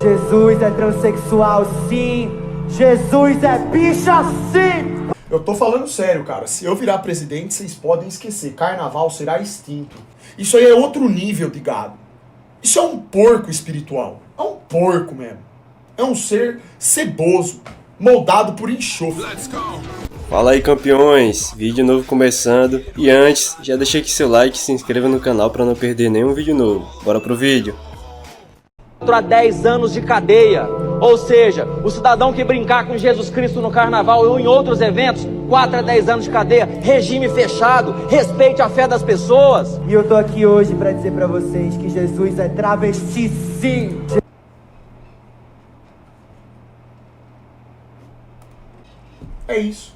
Jesus é transexual, sim. Jesus é bicha, sim. Eu tô falando sério, cara. Se eu virar presidente, vocês podem esquecer. Carnaval será extinto. Isso aí é outro nível de gado. Isso é um porco espiritual. É um porco mesmo. É um ser ceboso, moldado por enxofre. Fala aí, campeões, vídeo novo começando. E antes, já deixa aqui seu like e se inscreva no canal para não perder nenhum vídeo novo. Bora pro vídeo. A 10 anos de cadeia, ou seja, o cidadão que brincar com Jesus Cristo no carnaval ou em outros eventos, 4 a 10 anos de cadeia, regime fechado, respeite a fé das pessoas. E eu tô aqui hoje pra dizer pra vocês que Jesus é travesti, sim. É isso.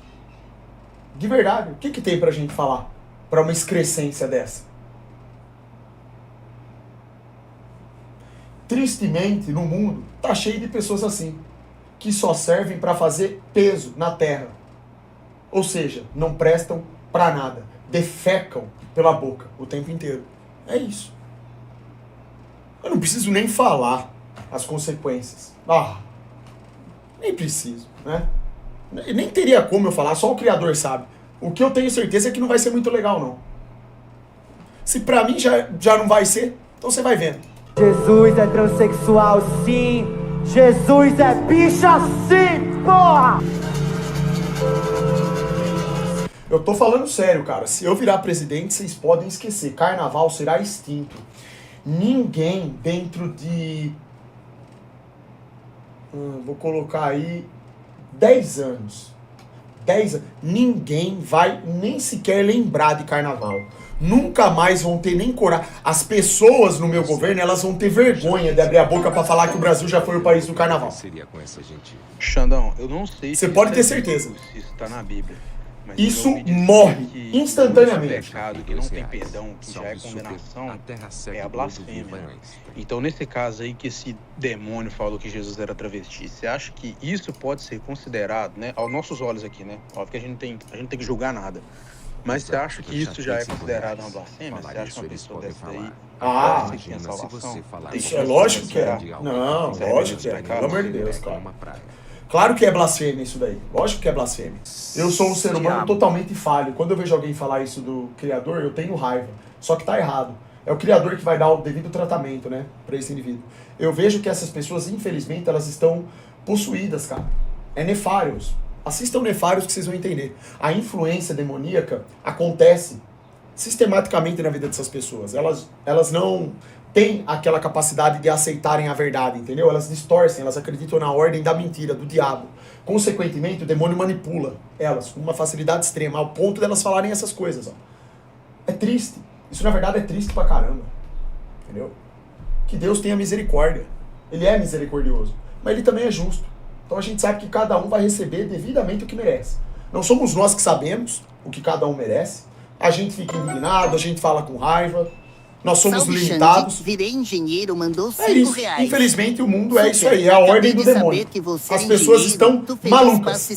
De verdade, o que tem pra gente falar pra uma excrescência dessa? Tristemente, no mundo, tá cheio de pessoas assim, que só servem pra fazer peso na terra. Ou seja, não prestam pra nada, defecam pela boca o tempo inteiro. É isso. Eu não preciso nem falar as consequências. Nem preciso, né? Nem teria como eu falar, só o Criador sabe. O que eu tenho certeza é que não vai ser muito legal, não. Se pra mim já não vai ser, então você vai vendo. Jesus é transexual, sim. Jesus é bicha, sim, porra! Eu tô falando sério, cara. Se eu virar presidente, vocês podem esquecer. Carnaval será extinto. Ninguém dentro de... vou colocar aí 10 anos. 10 anos. Ninguém vai nem sequer lembrar de carnaval. Nunca mais vão ter nem coragem. As pessoas no meu governo, elas vão ter vergonha de abrir a boca pra falar que o Brasil já foi o país do carnaval. Xandão, eu não sei Você se pode isso ter é certeza. bíblico, se isso tá na Bíblia. Mas Isso eu ouvi dizer morre que instantaneamente. O pecado que não tem perdão, que já é condenação, é a blasfêmia. Então, nesse caso aí que esse demônio falou que Jesus era travesti, você acha que isso pode ser considerado, né, aos nossos olhos aqui, né? Óbvio que a gente não tem que julgar nada. Mas você acha que isso já é considerado uma blasfêmia? Você acha que uma pessoa dessa aí pode ser que tenha salvação? Isso é lógico que é. Não, lógico que é. Pelo amor de Deus, cara. Claro que é blasfêmia isso daí. Lógico que é blasfêmia. Eu sou um ser humano totalmente falho. Quando eu vejo alguém falar isso do Criador, eu tenho raiva. Só que tá errado. É o Criador que vai dar o devido tratamento, né, pra esse indivíduo. Eu vejo que essas pessoas, infelizmente, elas estão possuídas, cara. É nefários. Assistam Nefários que vocês vão entender. A influência demoníaca acontece sistematicamente na vida dessas pessoas. Elas não têm aquela capacidade de aceitarem a verdade, entendeu? Elas distorcem, elas acreditam na ordem da mentira, do diabo. Consequentemente, o demônio manipula elas com uma facilidade extrema, ao ponto delas falarem essas coisas. Ó. É triste. Isso, na verdade, é triste pra caramba. Entendeu? Que Deus tenha misericórdia. Ele é misericordioso. Mas ele também é justo. Então a gente sabe que cada um vai receber devidamente o que merece. Não somos nós que sabemos o que cada um merece. A gente fica indignado, a gente fala com raiva. Nós somos limitados. Virei engenheiro, mandou É isso. R$5. Infelizmente o mundo é isso aí, é a ordem do demônio. As pessoas estão malucas.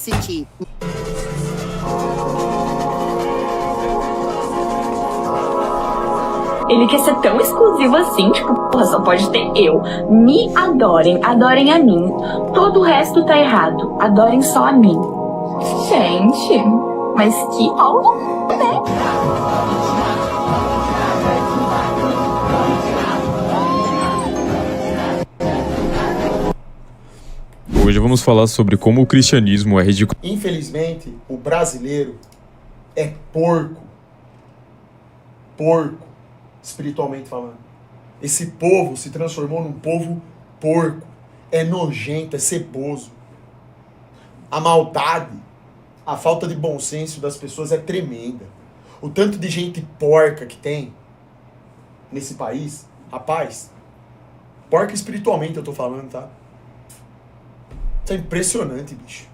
Ele quer ser tão exclusivo assim, tipo, porra, só pode ter eu. Me adorem, adorem a mim. Todo o resto tá errado, adorem só a mim. Gente, mas que algo, né? Hoje vamos falar sobre como o cristianismo é ridículo. Infelizmente, o brasileiro é porco. Porco. Espiritualmente falando. Esse povo se transformou num povo porco. É nojento, é ceboso. A maldade, a falta de bom senso das pessoas é tremenda. O tanto de gente porca que tem nesse país, rapaz, porca espiritualmente eu tô falando, tá? Isso é impressionante, bicho.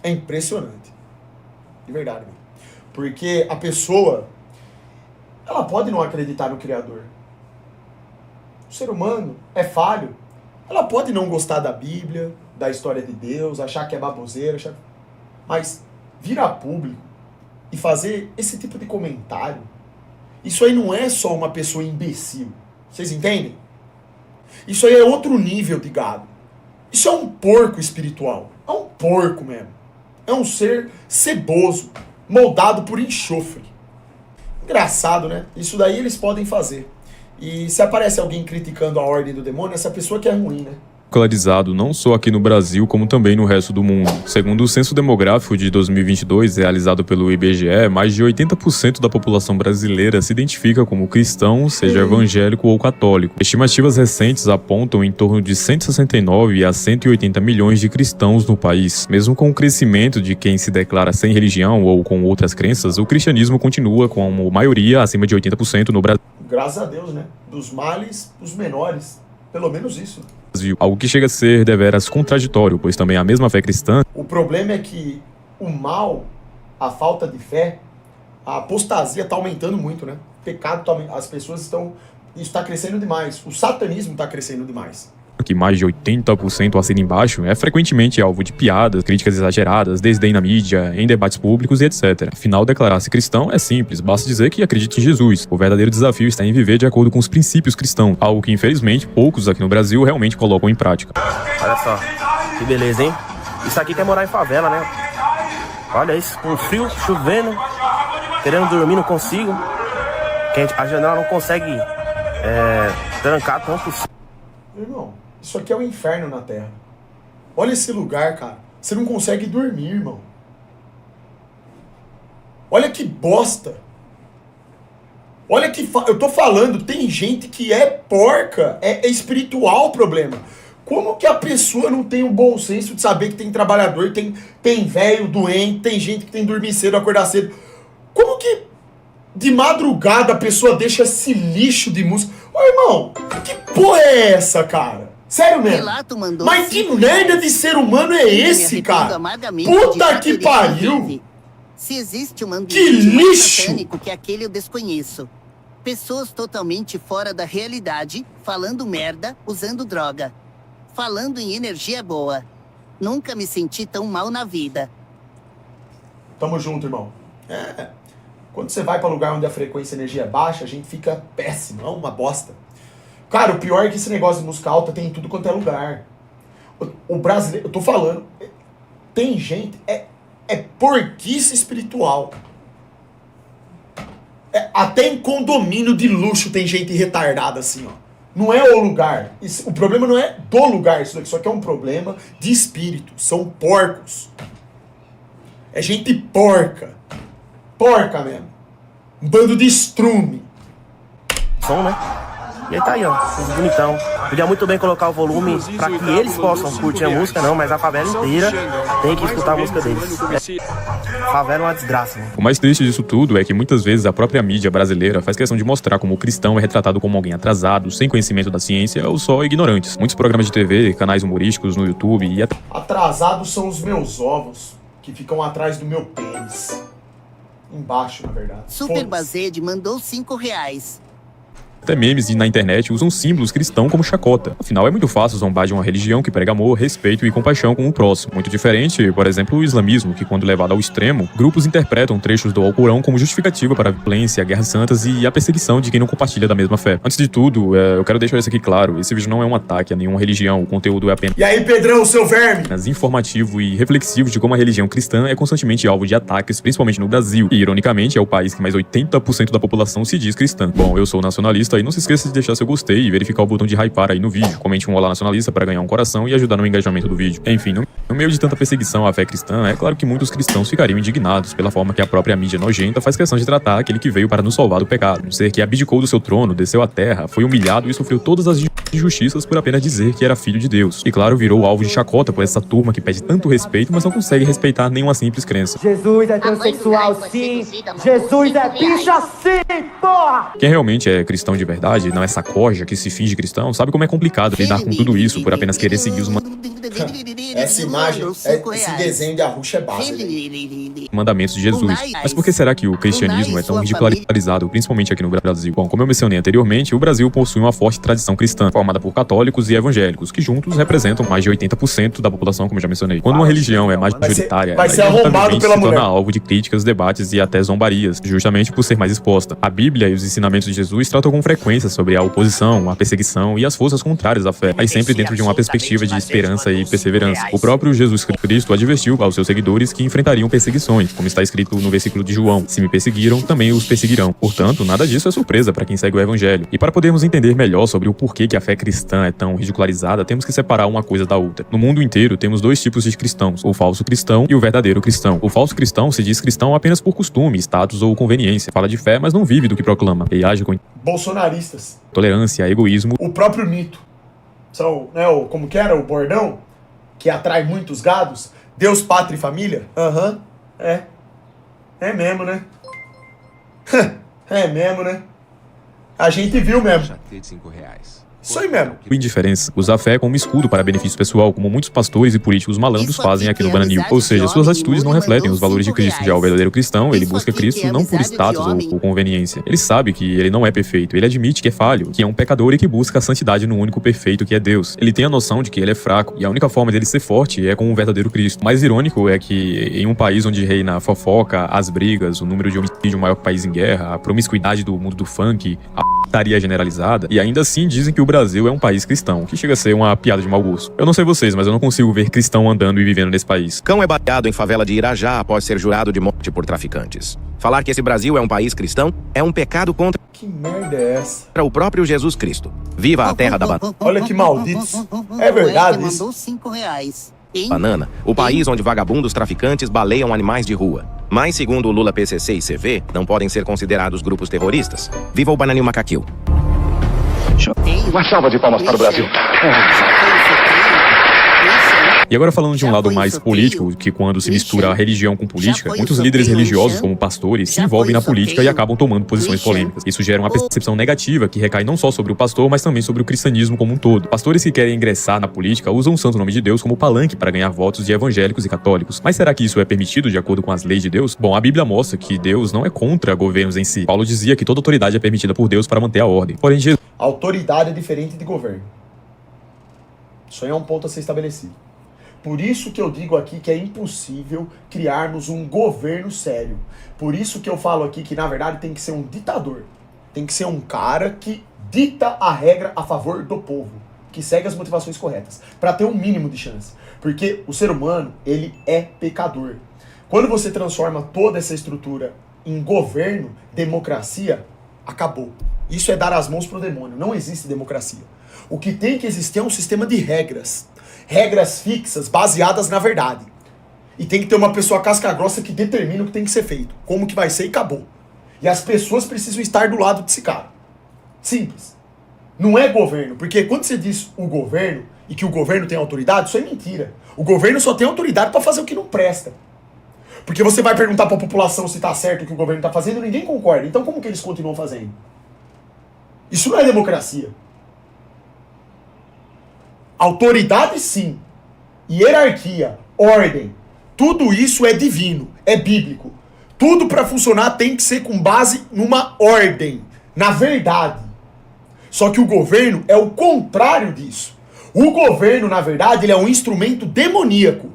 É impressionante. De verdade, mesmo. Porque a pessoa, ela pode não acreditar no Criador. O ser humano é falho. Ela pode não gostar da Bíblia, da história de Deus, achar que é baboseira, mas vir a público e fazer esse tipo de comentário, isso aí não é só uma pessoa imbecil. Vocês entendem? Isso aí é outro nível de gado. Isso é um porco espiritual. É um porco mesmo. É um ser ceboso, moldado por enxofre. Engraçado, né? Isso daí eles podem fazer. E se aparece alguém criticando a ordem do demônio, essa pessoa que é ruim, né? Localizado não só aqui no Brasil, como também no resto do mundo. Segundo o Censo Demográfico de 2022, realizado pelo IBGE, mais de 80% da população brasileira se identifica como cristão, seja evangélico ou católico. Estimativas recentes apontam em torno de 169 a 180 milhões de cristãos no país. Mesmo com o crescimento de quem se declara sem religião ou com outras crenças, o cristianismo continua como maioria acima de 80% no Brasil. Graças a Deus, né? Dos males, os menores. Pelo menos isso. Algo que chega a ser deveras contraditório, pois também a mesma fé cristã... O problema é que o mal, a falta de fé, a apostasia está aumentando muito, né? O pecado, as pessoas estão... Isso está crescendo demais. O satanismo está crescendo demais. Que mais de 80% assina embaixo, é frequentemente alvo de piadas, críticas exageradas, desdém na mídia, em debates públicos e etc. Afinal, declarar-se cristão é simples, basta dizer que acredita em Jesus. O verdadeiro desafio está em viver de acordo com os princípios cristãos, algo que infelizmente poucos aqui no Brasil realmente colocam em prática. Olha só, que beleza, hein? Isso aqui quer morar em favela, né? Olha isso, com frio, chovendo, querendo dormir, não consigo. A janela não consegue trancar tanto. Irmão, isso aqui é o inferno na Terra. Olha esse lugar, cara. Você não consegue dormir, irmão. Olha que bosta. Olha que... Eu tô falando, tem gente que é porca. É espiritual o problema. Como que a pessoa não tem o bom senso de saber que tem trabalhador, tem velho doente, tem gente que tem que dormir cedo, acordar cedo. Como que de madrugada a pessoa deixa esse lixo de música? Ô, irmão, que porra é essa, cara? Sério mesmo? Mas que merda de ser humano é esse, cara? Puta que pariu! Se existe um que lixo satânico que aquele eu desconheço. Pessoas totalmente fora da realidade, falando merda, usando droga. Falando em energia boa. Nunca me senti tão mal na vida. Tamo junto, irmão. Quando você vai pra lugar onde a frequência de energia é baixa, a gente fica péssimo, é uma bosta. Cara, o pior é que esse negócio de música alta tem em tudo quanto é lugar. O brasileiro, eu tô falando, tem gente, é porquice espiritual. Até em condomínio de luxo tem gente retardada assim, ó. Não é o lugar. O problema não é do lugar, isso aqui é um problema de espírito. São porcos. É gente porca. Porca mesmo. Um bando de estrume. Som, né? E aí tá aí, ó. Os bonitão. Podia muito bem colocar o volume pra que eles possam curtir a música, não, mas a favela inteira tem que escutar a música deles. Favela é uma desgraça, né? O mais triste disso tudo é que muitas vezes a própria mídia brasileira faz questão de mostrar como o cristão é retratado como alguém atrasado, sem conhecimento da ciência ou só ignorantes. Muitos programas de TV, canais humorísticos no YouTube e até... Atrasados são os meus ovos, que ficam atrás do meu pênis. Embaixo, na verdade. Super Bazede mandou R$5. Até memes na internet usam símbolos cristãos como chacota. Afinal, é muito fácil zombar de uma religião que prega amor, respeito e compaixão com o próximo. Muito diferente, por exemplo, o islamismo, que quando levado ao extremo, grupos interpretam trechos do Alcorão como justificativa para a violência, guerras santas e a perseguição de quem não compartilha da mesma fé. Antes de tudo, eu quero deixar isso aqui claro, esse vídeo não é um ataque a nenhuma religião, o conteúdo é apenas... E aí, Pedrão, seu verme? Informativo e reflexivo de como a religião cristã é constantemente alvo de ataques, principalmente no Brasil. E, ironicamente, é o país que mais 80% da população se diz cristã. Bom, eu sou nacionalista e não se esqueça de deixar seu gostei e verificar o botão de hypar aí no vídeo. Comente um olá nacionalista para ganhar um coração e ajudar no engajamento do vídeo. Enfim, no meio de tanta perseguição à fé cristã, é claro que muitos cristãos ficariam indignados pela forma que a própria mídia nojenta faz questão de tratar aquele que veio para nos salvar do pecado. Um ser que abdicou do seu trono, desceu à terra, foi humilhado e sofreu todas as injustiças por apenas dizer que era filho de Deus. E claro, virou alvo de chacota por essa turma que pede tanto respeito, mas não consegue respeitar nenhuma simples crença. Jesus é transexual, sim. Jesus é bicha, sim, porra! Quem realmente é cristão de verdade, não é sacoja que se finge cristão, sabe como é complicado lidar com tudo isso por apenas querer seguir os Essa imagem, esse desenho de Arrucha é base. Mandamentos de Jesus. Mas por que será que o cristianismo é tão ridicularizado, principalmente aqui no Brasil? Bom, como eu mencionei anteriormente, o Brasil possui uma forte tradição cristã, formada por católicos e evangélicos, que juntos representam mais de 80% da população, como eu já mencionei. Quando uma religião é majoritária, vai ser ela arrombado pela se torna mulher. alvo de críticas, debates e até zombarias, justamente por ser mais exposta. A Bíblia e os ensinamentos de Jesus tratam com frequência sobre a oposição, a perseguição e as forças contrárias à fé, mas sempre dentro de uma perspectiva de esperança e perseverança. O próprio Jesus Cristo advertiu aos seus seguidores que enfrentariam perseguições, como está escrito no versículo de João: se me perseguiram, também os perseguirão. Portanto, nada disso é surpresa para quem segue o evangelho. E para podermos entender melhor sobre o porquê que a fé cristã é tão ridicularizada, temos que separar uma coisa da outra. No mundo inteiro, temos dois tipos de cristãos: o falso cristão e o verdadeiro cristão. O falso cristão se diz cristão apenas por costume, status ou conveniência. Fala de fé, mas não vive do que proclama. E age com Bolsonaristas. intolerância, egoísmo. O próprio mito. São, né, como que era o bordão? Que atrai muitos gados. Deus, pátria e família? Aham. É mesmo, né? É mesmo, né? A gente viu mesmo. Isso aí mesmo. Indiferença. Usar a fé como escudo para benefício pessoal, como muitos pastores e políticos malandros fazem aqui no Bananil. Ou seja, suas atitudes não refletem os valores de Cristo. Já o verdadeiro cristão, ele busca Cristo não por status ou por conveniência. Ele sabe que ele não é perfeito. Ele admite que é falho, que é um pecador e que busca a santidade no único perfeito que é Deus. Ele tem a noção de que ele é fraco e a única forma dele ser forte é com o verdadeiro Cristo. O mais irônico é que em um país onde reina a fofoca, as brigas, o número de homicídio maior que o país em guerra, a promiscuidade do mundo do funk, a putaria generalizada, e ainda assim dizem que o Brasil é um país cristão, que chega a ser uma piada de mau gosto. Eu não sei vocês, mas eu não consigo ver cristão andando e vivendo nesse país. Cão é baleado em favela de Irajá após ser jurado de morte por traficantes. Falar que esse Brasil é um país cristão é um pecado contra Que merda é essa? o próprio Jesus Cristo. Viva a terra da Olha que malditos. É verdade isso? Mandou R$5. banana, o país onde vagabundos traficantes baleiam animais de rua. Mas, segundo o Lula, PCC e CV, não podem ser considerados grupos terroristas. Viva o Bananil Macaquil. Uma salva de palmas para o Brasil. E agora falando de um lado mais político, que quando se mistura a religião com política, muitos líderes religiosos, como pastores, se envolvem na política e acabam tomando posições polêmicas. Isso gera uma percepção negativa que recai não só sobre o pastor, mas também sobre o cristianismo como um todo. Pastores que querem ingressar na política usam o santo nome de Deus como palanque para ganhar votos de evangélicos e católicos. Mas será que isso é permitido de acordo com as leis de Deus? Bom, a Bíblia mostra que Deus não é contra governos em si. Paulo dizia que toda autoridade é permitida por Deus para manter a ordem. Porém, Jesus... Autoridade é diferente de governo. Isso aí é um ponto a ser estabelecido. Por isso que eu digo aqui que é impossível criarmos um governo sério. Por isso que eu falo aqui que, na verdade, tem que ser um ditador. Tem que ser um cara que dita a regra a favor do povo, que segue as motivações corretas, para ter um mínimo de chance. Porque o ser humano, ele é pecador. Quando você transforma toda essa estrutura em governo, democracia, acabou. Isso é dar as mãos pro demônio. Não existe democracia. O que tem que existir é um sistema de regras. Regras fixas, baseadas na verdade. E tem que ter uma pessoa casca-grossa que determina o que tem que ser feito. Como que vai ser e acabou. E as pessoas precisam estar do lado desse cara. Simples. Não é governo. Porque quando você diz o governo e que o governo tem autoridade, isso é mentira. O governo só tem autoridade para fazer o que não presta. Porque você vai perguntar para a população se está certo o que o governo está fazendo e ninguém concorda. Então como que eles continuam fazendo? Isso não é democracia. Autoridade, sim. Hierarquia, ordem, tudo isso é divino, é bíblico. Tudo para funcionar tem que ser com base numa ordem, na verdade. Só que o governo é o contrário disso. O governo, na verdade, ele é um instrumento demoníaco.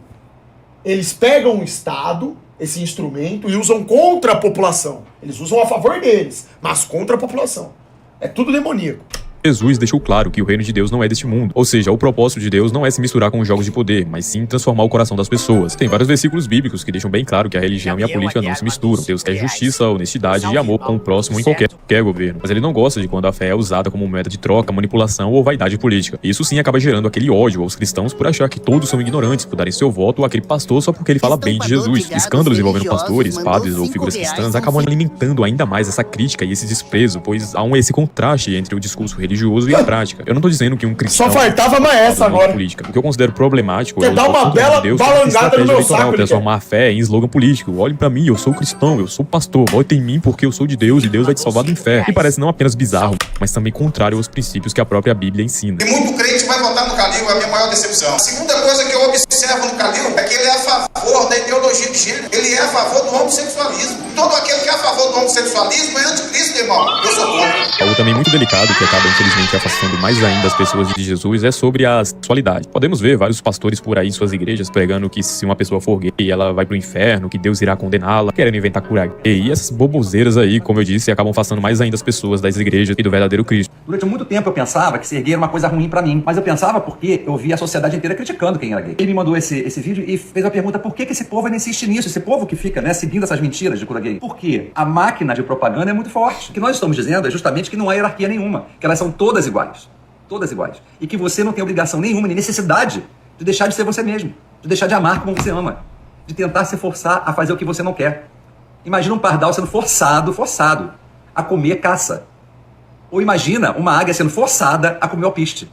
Eles pegam o Estado, esse instrumento, e usam contra a população. Eles usam a favor deles, mas contra a população. É tudo demoníaco. Jesus deixou claro que o reino de Deus não é deste mundo. Ou seja, o propósito de Deus não é se misturar com os jogos de poder, mas sim transformar o coração das pessoas. Tem vários versículos bíblicos que deixam bem claro que a religião e a política não se misturam. Deus quer justiça, honestidade e amor com o próximo em qualquer governo. Mas ele não gosta de quando a fé é usada como moeda de troca, manipulação ou vaidade política. Isso sim acaba gerando aquele ódio aos cristãos por achar que todos são ignorantes, por darem seu voto àquele pastor só porque ele fala bem de Jesus. Escândalos envolvendo pastores, padres ou figuras cristãs acabam alimentando ainda mais essa crítica e esse desprezo, pois há esse contraste entre o discurso religioso religioso e a prática. Eu não tô dizendo que um cristão... Só faltava mais essa agora. Política. O que eu considero problemático é o uma bela balangada no meu saco, transformar a fé em slogan político. Olhem pra mim, eu sou cristão, eu sou pastor. Votem em mim porque eu sou de Deus e Deus vai te salvar do inferno. E parece não apenas bizarro, mas também contrário aos princípios que a própria Bíblia ensina. E muito crente vai votar no Calil, é a minha maior decepção. A segunda coisa que eu observo no Calil é que ele é a favor da ideologia de gênero. Ele é a favor do homossexualismo. Todo aquele que é a favor do homossexualismo é anticristo, irmão. Eu sou contra. Algo também muito delicado, que acaba infelizmente afastando mais ainda as pessoas de Jesus, é sobre a sexualidade. Podemos ver vários pastores por aí em suas igrejas pregando que se uma pessoa for gay, ela vai pro inferno, que Deus irá condená-la, querendo inventar cura gay. E essas boboseiras aí, como eu disse, acabam afastando mais ainda as pessoas das igrejas e do verdadeiro Cristo. Durante muito tempo eu pensava que ser gay era uma coisa ruim pra mim, mas eu pensava porque eu via a sociedade inteira criticando quem era gay. Ele me mandou esse vídeo e fez a pergunta: por que esse povo ainda insiste nisso? Esse povo que fica, né, seguindo essas mentiras de cura gay. Por quê? A máquina de propaganda é muito forte. O que nós estamos dizendo é justamente que não há hierarquia nenhuma, que elas são todas iguais. Todas iguais. E que você não tem obrigação nenhuma, nem necessidade de deixar de ser você mesmo, de deixar de amar como você ama, de tentar se forçar a fazer o que você não quer. Imagina um pardal sendo forçado a comer caça. Ou imagina uma águia sendo forçada a comer alpiste.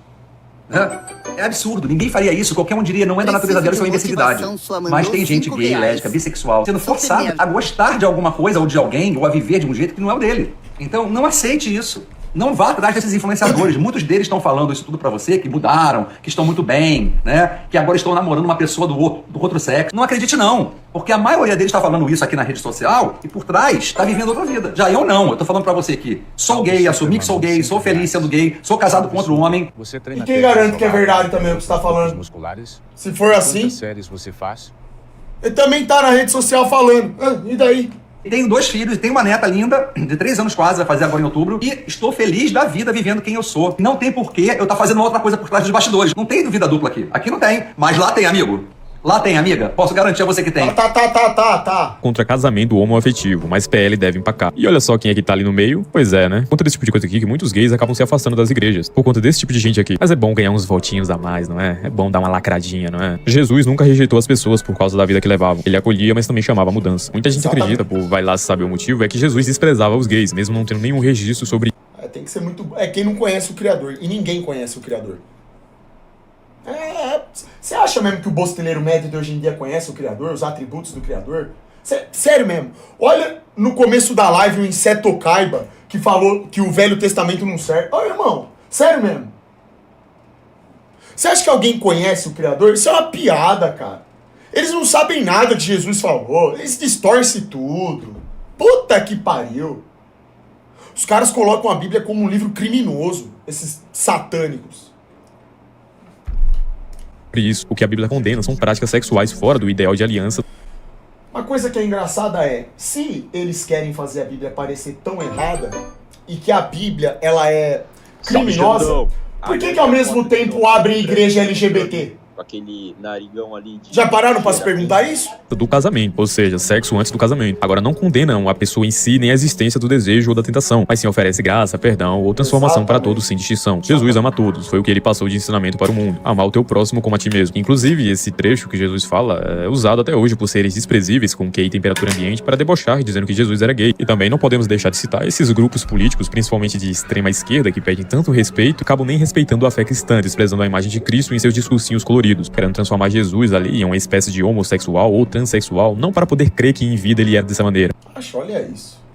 É absurdo, ninguém faria isso. Qualquer um diria, não é da natureza dela, isso é uma imbecilidade. Mas tem gente gay, lésbica, bissexual sendo forçada a gostar de alguma coisa ou de alguém, ou a viver de um jeito que não é o dele. Então não aceite isso. Não vá atrás desses influenciadores. Muitos deles estão falando isso tudo pra você, que mudaram, que estão muito bem, né? Que agora estão namorando uma pessoa do outro sexo. Não acredite não, porque a maioria deles está falando isso aqui na rede social e por trás está vivendo outra vida. Já eu não, eu tô falando pra você que sou gay, assumi que sou gay, sou feliz sendo gay, sou casado com outro homem. E quem garante que é verdade também o que você tá falando? Se for assim, ele também tá na rede social falando. E daí? Tenho 2 filhos, tenho uma neta linda, de 3 anos quase, vai fazer agora em outubro, e estou feliz da vida vivendo quem eu sou. Não tem porquê eu estar fazendo outra coisa por trás dos bastidores. Não tem vida dupla aqui. Aqui não tem. Mas lá tem, amigo. Lá tem, amiga. Posso garantir a você que tem. Tá. Contra casamento homoafetivo, mas PL deve empacar. E olha só quem é que tá ali no meio. Pois é, né? Contra desse tipo de coisa aqui, que muitos gays acabam se afastando das igrejas. Por conta desse tipo de gente aqui. Mas é bom ganhar uns votinhos a mais, não é? É bom dar uma lacradinha, não é? Jesus nunca rejeitou as pessoas por causa da vida que levavam. Ele acolhia, mas também chamava a mudança. Muita gente acredita, por vai lá saber o motivo, é que Jesus desprezava os gays, mesmo não tendo nenhum registro sobre... Tem que ser muito... É quem não conhece o Criador. E ninguém conhece o Criador. Você acha mesmo que o bostileiro médio de hoje em dia conhece o Criador, os atributos do Criador? Sério mesmo. Olha no começo da live o Inseto Kaiba, que falou que o Velho Testamento não serve. Olha, irmão, sério mesmo. Você acha que alguém conhece o Criador? Isso é uma piada, cara. Eles não sabem nada de Jesus falou. Eles distorcem tudo. Puta que pariu. Os caras colocam a Bíblia como um livro criminoso, esses satânicos. Isso, o que a Bíblia condena são práticas sexuais fora do ideal de aliança. Uma coisa que é engraçada é, se eles querem fazer a Bíblia parecer tão errada, e que a Bíblia, ela é criminosa, por que ao mesmo tempo abrem igreja LGBT? Aquele narigão ali de... Já pararam pra se perguntar isso? Do casamento, ou seja, sexo antes do casamento. Agora, não condenam a pessoa em si nem a existência do desejo ou da tentação, mas sim oferece graça, perdão ou transformação para todos sem distinção. Jesus ama todos, foi o que ele passou de ensinamento para o mundo. Amar o teu próximo como a ti mesmo. Inclusive, esse trecho que Jesus fala é usado até hoje por seres desprezíveis com QI e temperatura ambiente para debochar, dizendo que Jesus era gay. E também não podemos deixar de citar esses grupos políticos, principalmente de extrema esquerda, que pedem tanto respeito, acabam nem respeitando a fé cristã, desprezando a imagem de Cristo em seus discursinhos coloridos, querendo transformar Jesus ali em uma espécie de homossexual ou transexual, não para poder crer que em vida ele era dessa maneira. Olha isso.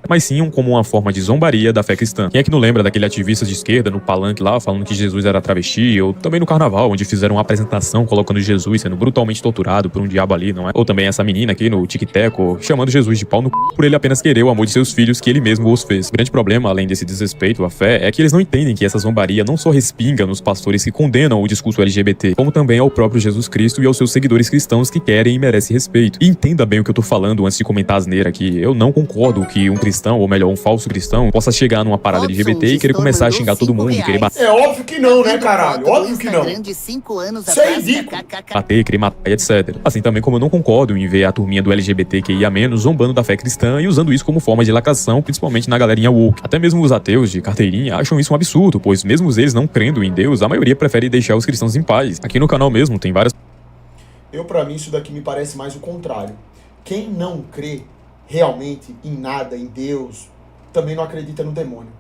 Mas sim como uma forma de zombaria da fé cristã. Quem é que não lembra daquele ativista de esquerda no palanque lá, falando que Jesus era travesti, ou também no carnaval, onde fizeram uma apresentação colocando Jesus sendo brutalmente torturado por um diabo ali, não é? Ou também essa menina aqui no tic-teco, chamando Jesus de pau no c... por ele apenas querer o amor de seus filhos que ele mesmo os fez. O grande problema, além desse desrespeito à fé, é que eles não entendem que essa zombaria não só respinga nos pastores que condenam o discurso LGBT, como também ao próprio Jesus Cristo e aos seus seguidores cristãos que querem e merecem respeito. E entenda bem o que eu tô falando antes de comentar a asneira aqui. Eu não concordo que um cristão, ou melhor, um falso cristão, possa chegar numa parada LGBT e querer começar a xingar todo mundo, querer bater. É óbvio que não, né, caralho? Óbvio que não. Isso é ridículo. Bater, querer matar, etc. Assim também como eu não concordo em ver a turminha do LGBTQIA+, zombando da fé cristã e usando isso como forma de lacração, principalmente na galerinha woke. Até mesmo os ateus de carteirinha acham isso um absurdo, pois mesmo eles não crendo em Deus, a maioria prefere deixar os cristãos em paz. Aqui no canal mesmo tem várias... Pra mim, isso daqui me parece mais o contrário. Quem não crê realmente em nada, em Deus, também não acredita no demônio.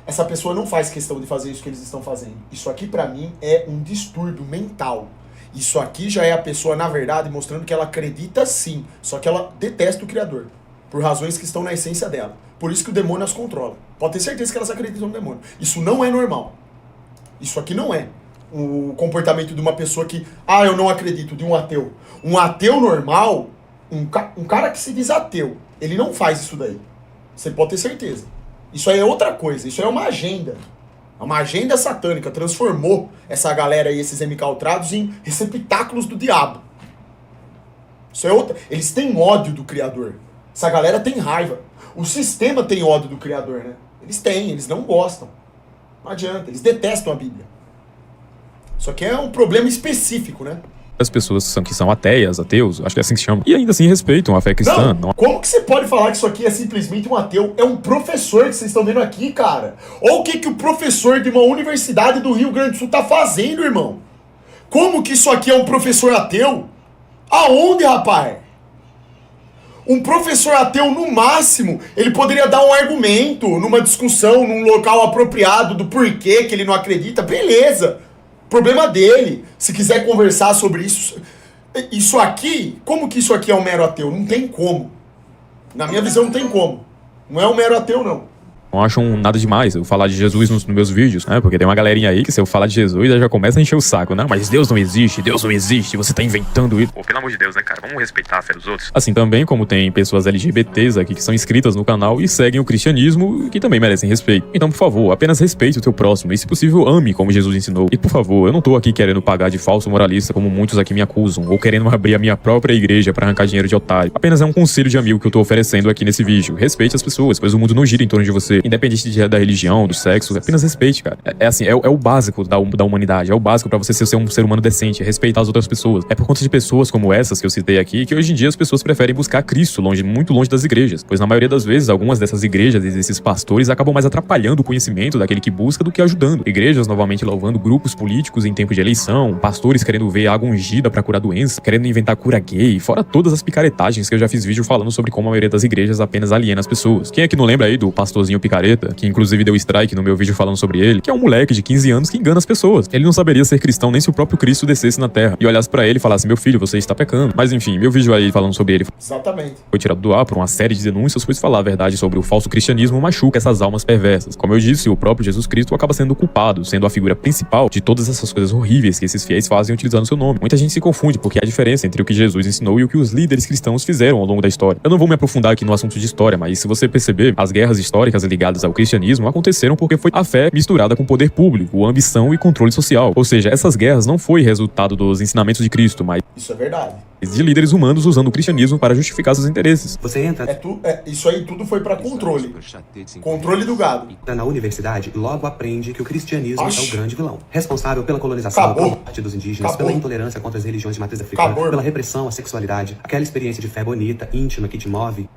essa pessoa não faz questão de fazer isso que eles estão fazendo. Isso aqui pra mim é um distúrbio mental. Isso aqui já é a pessoa, na verdade, mostrando que ela acredita sim, só que ela detesta o Criador, por razões que estão na essência dela. Por isso que o demônio as controla. Pode ter certeza que elas acreditam no demônio. Isso não é normal. Isso aqui não é o comportamento de uma pessoa que, eu não acredito, de um ateu. Um ateu normal, um cara que se diz ateu, ele não faz isso daí. Você pode ter certeza. Isso aí é outra coisa, isso aí é uma agenda. Uma agenda satânica transformou essa galera aí, esses MKUltrados, em receptáculos do diabo. Isso é outra. Eles têm ódio do Criador. Essa galera tem raiva. O sistema tem ódio do Criador, né? Eles não gostam. Não adianta, eles detestam a Bíblia. Isso aqui é um problema específico, né? As pessoas que são ateias, ateus, acho que é assim que se chama, e ainda assim respeitam a fé cristã. Não. Como que você pode falar que isso aqui é simplesmente um ateu? É um professor que vocês estão vendo aqui, cara. Olha o que o professor de uma universidade do Rio Grande do Sul tá fazendo, irmão. Como que isso aqui é um professor ateu? Aonde, rapaz? Um professor ateu, no máximo, ele poderia dar um argumento numa discussão, num local apropriado do porquê que ele não acredita. Beleza. Problema dele. Se quiser conversar sobre isso. Isso aqui, como que isso aqui é um mero ateu? Não tem como. Na minha visão, não tem como. Não é um mero ateu, não. Não acham nada demais eu falar de Jesus nos meus vídeos, né? Porque tem uma galerinha aí que se eu falar de Jesus, já começa a encher o saco, né? Mas Deus não existe, você tá inventando isso. Pô, pelo amor de Deus, né, cara? Vamos respeitar a fé dos outros. Assim também como tem pessoas LGBTs aqui que são inscritas no canal e seguem o cristianismo e que também merecem respeito. Então, por favor, apenas respeite o teu próximo e, se possível, ame como Jesus ensinou. E, por favor, eu não tô aqui querendo pagar de falso moralista como muitos aqui me acusam, ou querendo abrir a minha própria igreja pra arrancar dinheiro de otário. Apenas é um conselho de amigo que eu tô oferecendo aqui nesse vídeo. Respeite as pessoas, pois o mundo não gira em torno de você. Independente da religião, do sexo, apenas respeite, cara. É o básico da humanidade, é o básico pra você ser um ser humano decente, respeitar as outras pessoas. É por conta de pessoas como essas que eu citei aqui, que hoje em dia as pessoas preferem buscar Cristo muito longe das igrejas, pois na maioria das vezes, algumas dessas igrejas e desses pastores acabam mais atrapalhando o conhecimento daquele que busca do que ajudando. Igrejas novamente louvando grupos políticos em tempo de eleição, pastores querendo ver água ungida pra curar doença, querendo inventar cura gay, fora todas as picaretagens que eu já fiz vídeo falando sobre como a maioria das igrejas apenas aliena as pessoas. Quem é que não lembra aí do pastorzinho picareta, que inclusive deu strike no meu vídeo falando sobre ele, que é um moleque de 15 anos que engana as pessoas. Ele não saberia ser cristão nem se o próprio Cristo descesse na terra e olhasse pra ele e falasse: meu filho, você está pecando. Mas enfim, meu vídeo aí falando sobre ele exatamente foi tirado do ar por uma série de denúncias, pois falar a verdade sobre o falso cristianismo machuca essas almas perversas. Como eu disse, o próprio Jesus Cristo acaba sendo culpado, sendo a figura principal de todas essas coisas horríveis que esses fiéis fazem utilizando seu nome. Muita gente se confunde porque há diferença entre o que Jesus ensinou e o que os líderes cristãos fizeram ao longo da história. Eu não vou me aprofundar aqui no assunto de história, mas se você perceber, as guerras históricas ligadas ao cristianismo aconteceram porque foi a fé misturada com poder público, ambição e controle social. Ou seja, essas guerras não foi resultado dos ensinamentos de Cristo, mas isso é verdade, de líderes humanos usando o cristianismo para justificar seus interesses. Você entra... isso aí tudo foi para controle. Controle do gado. Na universidade, logo aprende que o cristianismo é o grande vilão. Responsável pela colonização por parte dos indígenas, pela intolerância contra as religiões de matriz africana, pela repressão à sexualidade, aquela experiência de fé bonita, íntima, que te move.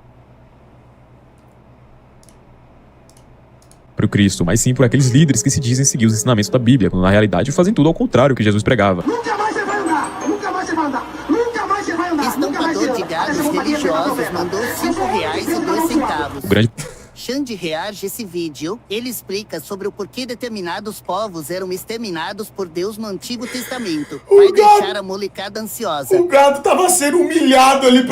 Por Cristo, mas sim por aqueles líderes que se dizem seguir os ensinamentos da Bíblia, quando na realidade fazem tudo ao contrário do que Jesus pregava. Nunca mais você vai andar! Nunca mais você vai andar! Nunca mais você vai andar! Estampador de gados religiosos mandou R$5,02. O grande... Xande reage esse vídeo. Ele explica sobre o porquê determinados povos eram exterminados por Deus no Antigo Testamento. Vai deixar a molecada ansiosa. O gado tava sendo humilhado ali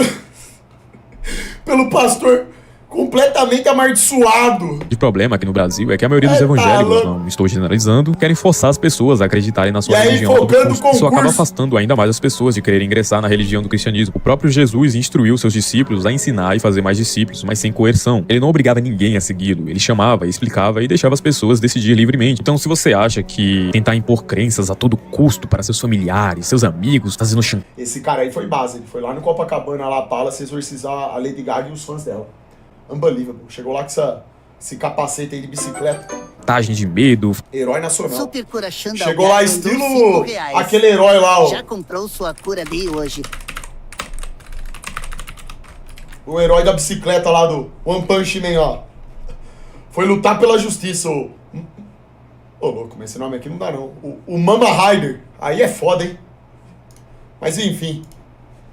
pelo pastor, completamente amaldiçoado. O problema aqui no Brasil é que a maioria dos evangélicos, não estou generalizando, querem forçar as pessoas a acreditarem na sua religião. Isso acaba afastando ainda mais as pessoas de quererem ingressar na religião do cristianismo. O próprio Jesus instruiu seus discípulos a ensinar e fazer mais discípulos, mas sem coerção. Ele não obrigava ninguém a segui-lo. Ele chamava, explicava e deixava as pessoas decidir livremente. Então, se você acha que tentar impor crenças a todo custo para seus familiares, seus amigos, fazendo esse cara aí foi base. Ele foi lá no Copacabana, La Palace, exorcizar a Lady Gaga e os fãs dela. Unbelievable. Chegou lá com esse capacete aí de bicicleta. Tagem de medo. Herói nacional. Super cura Xandão. Chegou lá estilo aquele herói lá, ó. Já comprou sua cura de hoje. O herói da bicicleta lá do One Punch Man, ó. Foi lutar pela justiça, ô. Ô, louco, mas esse nome aqui não dá, não. O Mama Rider. Aí é foda, hein? Mas enfim.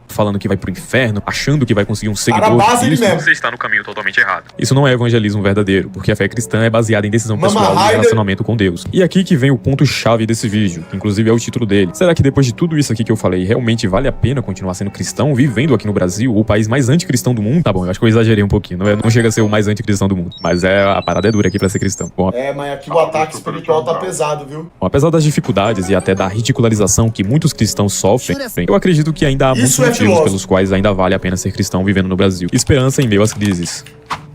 falando que vai pro inferno, achando que vai conseguir um seguidor de Cristo, você está no caminho totalmente errado. Isso não é evangelismo verdadeiro, porque a fé cristã é baseada em decisão pessoal e relacionamento com Deus. E aqui que vem o ponto-chave desse vídeo, que inclusive é o título dele. Será que depois de tudo isso aqui que eu falei, realmente vale a pena continuar sendo cristão, vivendo aqui no Brasil, o país mais anticristão do mundo? Tá bom, eu acho que eu exagerei um pouquinho, não chega a ser o mais anticristão do mundo, mas a parada é dura aqui pra ser cristão. Bom, mas aqui o ataque espiritual tá pesado, viu? Bom, apesar das dificuldades e até da ridicularização que muitos cristãos sofrem, eu acredito que ainda há muitos motivos pelos quais ainda vale a pena ser cristão vivendo no Brasil. Esperança em meio às crises.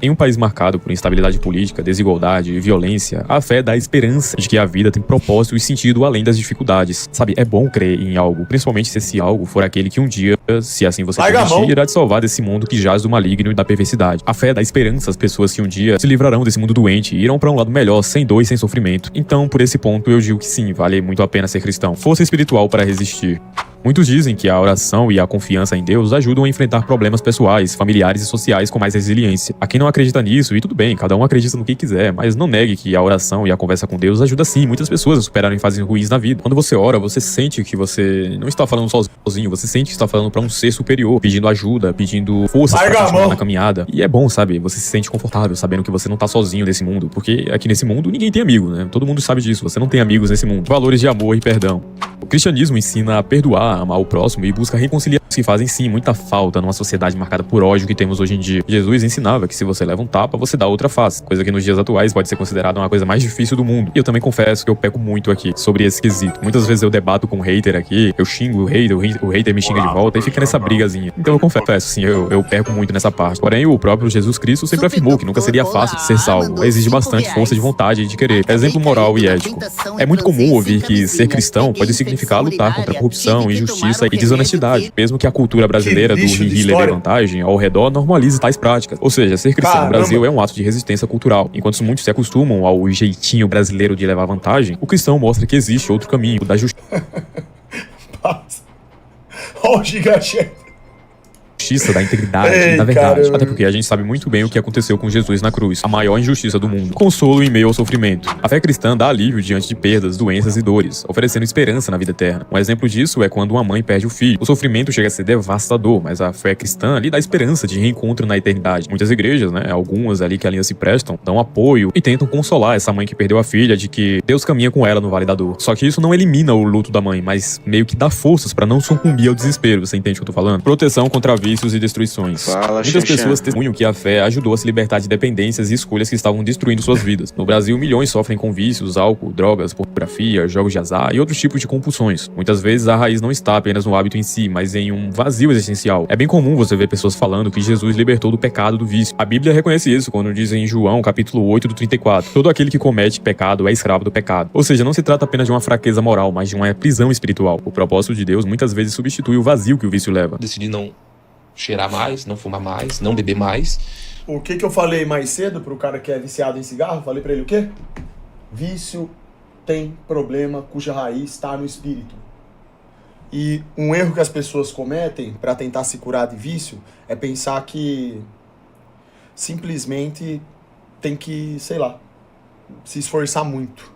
Em um país marcado por instabilidade política, desigualdade e violência, a fé dá esperança de que a vida tem propósito e sentido além das dificuldades. Sabe, é bom crer em algo, principalmente se esse algo for aquele que um dia, se assim você permitir, irá te salvar desse mundo que jaz do maligno e da perversidade. A fé dá esperança às pessoas que um dia se livrarão desse mundo doente e irão para um lado melhor, sem dor e sem sofrimento. Então, por esse ponto, eu digo que sim, vale muito a pena ser cristão. Força espiritual para resistir. Muitos dizem que a oração e a confiança em Deus ajudam a enfrentar problemas pessoais, familiares e sociais com mais resiliência. A quem não acredita nisso, e tudo bem, cada um acredita no que quiser, mas não negue que a oração e a conversa com Deus ajuda sim muitas pessoas a superarem fases ruins na vida. Quando você ora, você sente que você não está falando sozinho, você sente que está falando para um ser superior, pedindo ajuda, pedindo força para continuar na caminhada. E é bom, sabe? Você se sente confortável sabendo que você não tá sozinho nesse mundo, porque aqui nesse mundo ninguém tem amigo, né? Todo mundo sabe disso, você não tem amigos nesse mundo. Valores de amor e perdão. O cristianismo ensina a perdoar, amar o próximo e busca reconciliar que fazem sim muita falta numa sociedade marcada por ódio que temos hoje em dia. Jesus ensinava que se você leva um tapa, você dá outra face, coisa que nos dias atuais pode ser considerada uma coisa mais difícil do mundo. E eu também confesso que eu peco muito aqui sobre esse quesito. Muitas vezes eu debato com um hater aqui, eu xingo o hater me xinga de volta e fica nessa brigazinha. Então eu confesso, sim, eu perco muito nessa parte. Porém, o próprio Jesus Cristo sempre afirmou que nunca seria fácil de ser salvo. Exige bastante força de vontade e de querer. Exemplo moral e ético. É muito comum ouvir que ser cristão pode significar lutar contra a corrupção, injustiça e desonestidade, mesmo que a cultura brasileira do rir levar vantagem ao redor normalize tais práticas. Ou seja, ser cristão no Brasil é um ato de resistência cultural. Enquanto muitos se acostumam ao jeitinho brasileiro de levar vantagem, o cristão mostra que existe outro caminho, o da justiça. Olha o gigante. Da integridade e da verdade. Caramba. Até porque a gente sabe muito bem o que aconteceu com Jesus na cruz, a maior injustiça do mundo. Consolo em meio ao sofrimento. A fé cristã dá alívio diante de perdas, doenças e dores, oferecendo esperança na vida eterna. Um exemplo disso é quando uma mãe perde o filho. O sofrimento chega a ser devastador, mas a fé cristã lhe dá esperança de reencontro na eternidade. Muitas igrejas, algumas ali que a linha se prestam, dão apoio e tentam consolar essa mãe que perdeu a filha de que Deus caminha com ela no vale da dor. Só que isso não elimina o luto da mãe, mas meio que dá forças pra não sucumbir ao desespero. Você entende o que eu tô falando? Proteção contra vícios e destruições. Muitas pessoas testemunham que a fé ajudou a se libertar de dependências e escolhas que estavam destruindo suas vidas. No Brasil, milhões sofrem com vícios, álcool, drogas, pornografia, jogos de azar e outros tipos de compulsões. Muitas vezes a raiz não está apenas no hábito em si, mas em um vazio existencial. É bem comum você ver pessoas falando que Jesus libertou do pecado do vício. A Bíblia reconhece isso quando diz em João, capítulo 8 do 34, todo aquele que comete pecado é escravo do pecado. Ou seja, não se trata apenas de uma fraqueza moral, mas de uma prisão espiritual. O propósito de Deus muitas vezes substitui o vazio que o vício leva. Decidi não cheirar mais, não fumar mais, não beber mais. O que eu falei mais cedo pro cara que é viciado em cigarro? Falei pra ele o quê? Vício tem problema cuja raiz está no espírito. E um erro que as pessoas cometem para tentar se curar de vício é pensar que simplesmente tem que, sei lá, se esforçar muito.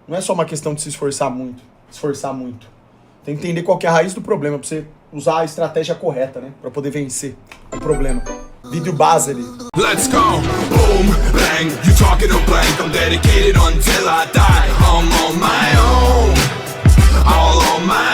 Não é só uma questão de se esforçar muito. Tem que entender qual que é a raiz do problema pra você usar a estratégia correta, né? Pra poder vencer o problema. Vídeo base ali. Let's go, boom, bang, you talking to blank, I'm dedicated until I die, I'm on my own, all on my